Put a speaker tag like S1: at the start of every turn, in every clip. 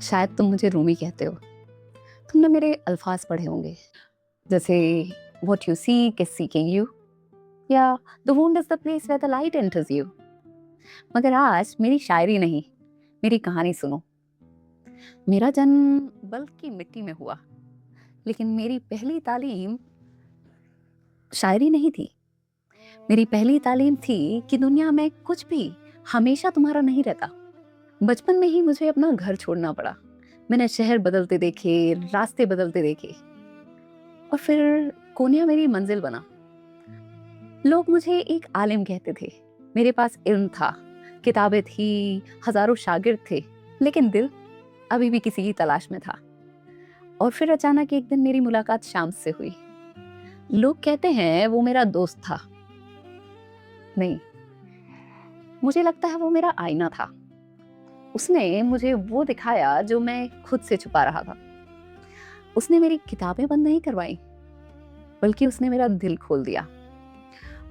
S1: शायद तुम मुझे रूमी कहते हो। तुमने मेरे अल्फाज पढ़े होंगे, जैसे what you seek is seeking you, या the wound is the place where the light enters you. मगर आज मेरी शायरी नहीं, मेरी कहानी सुनो। मेरा जन्म बल्कि की मिट्टी में हुआ, लेकिन मेरी पहली तालीम शायरी नहीं थी। मेरी पहली तालीम थी कि दुनिया में कुछ भी हमेशा तुम्हारा नहीं रहता। बचपन में ही मुझे अपना घर छोड़ना पड़ा। मैंने शहर बदलते देखे, रास्ते बदलते देखे, और फिर कोनिया मेरी मंजिल बना। लोग मुझे एक आलिम कहते थे। मेरे पास इल्म था, किताबें थी, हजारों शागिर्द थे, लेकिन दिल अभी भी किसी की तलाश में था। और फिर अचानक एक दिन मेरी मुलाकात शाम से हुई। लोग कहते हैं वो मेरा दोस्त था। नहीं, मुझे लगता है वो मेरा आईना था। उसने मुझे वो दिखाया जो मैं खुद से छुपा रहा था। उसने मेरी किताबें बंद नहीं करवाई, बल्कि उसने मेरा दिल खोल दिया।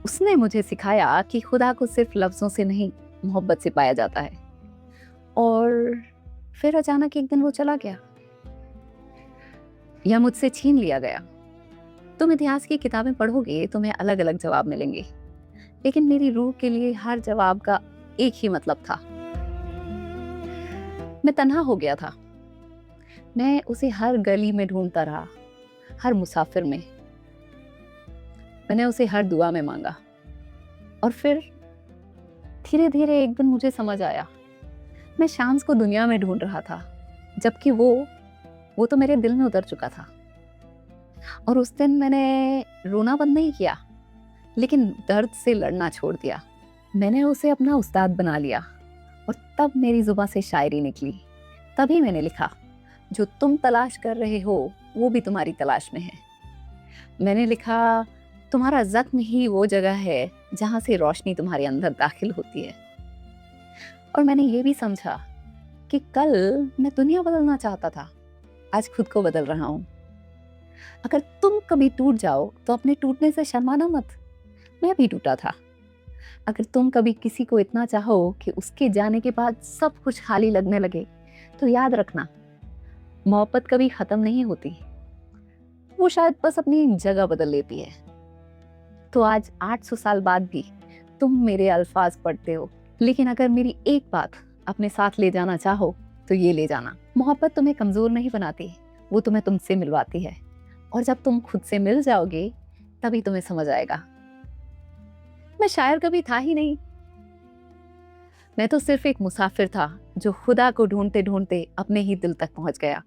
S1: उसने मुझे सिखाया कि खुदा को सिर्फ लफ्जों से नहीं, मोहब्बत से पाया जाता है। और फिर अचानक एक दिन वो चला गया, या मुझसे छीन लिया गया। तुम इतिहास की किताबें पढ़ोगे, तुम्हें अलग अलग जवाब मिलेंगे, लेकिन मेरी रूह के लिए हर जवाब का एक ही मतलब था। मैं तन्हा हो गया था। मैं उसे हर गली में ढूंढता रहा, हर मुसाफिर में। मैंने उसे हर दुआ में मांगा। और फिर धीरे धीरे एक दिन मुझे समझ आया, मैं शाम्स को दुनिया में ढूंढ रहा था, जबकि वो तो मेरे दिल में उतर चुका था। और उस दिन मैंने रोना बंद नहीं किया, लेकिन दर्द से लड़ना छोड़ दिया। मैंने उसे अपना उस्ताद बना लिया, और तब मेरी जुबान से शायरी निकली। तभी मैंने लिखा, जो तुम तलाश कर रहे हो वो भी तुम्हारी तलाश में है। मैंने लिखा, तुम्हारा जख्म ही वो जगह है जहां से रोशनी तुम्हारे अंदर दाखिल होती है। और मैंने ये भी समझा कि कल मैं दुनिया बदलना चाहता था, आज खुद को बदल रहा हूँ। अगर तुम कभी टूट जाओ तो अपने टूटने से शर्माना मत, मैं भी टूटा था। अगर तुम कभी किसी को इतना चाहो कि उसके जाने के बाद सब कुछ खाली लगने लगे, तो याद रखना, मोहब्बत कभी खत्म नहीं होती, वो शायद बस अपनी जगह बदल लेती है। तो आज 800 साल बाद भी तुम मेरे अल्फाज पढ़ते हो, लेकिन अगर मेरी एक बात अपने साथ ले जाना चाहो तो ये ले जाना, मोहब्बत तुम्हें कमजोर नहीं बनाती, वो तुम्हें तुमसे मिलवाती है। और जब तुम खुद से मिल जाओगे, तभी तुम्हें समझ आएगा, मैं शायर कभी था ही नहीं। मैं तो सिर्फ एक मुसाफिर था जो खुदा को ढूंढते ढूंढते अपने ही दिल तक पहुंच गया।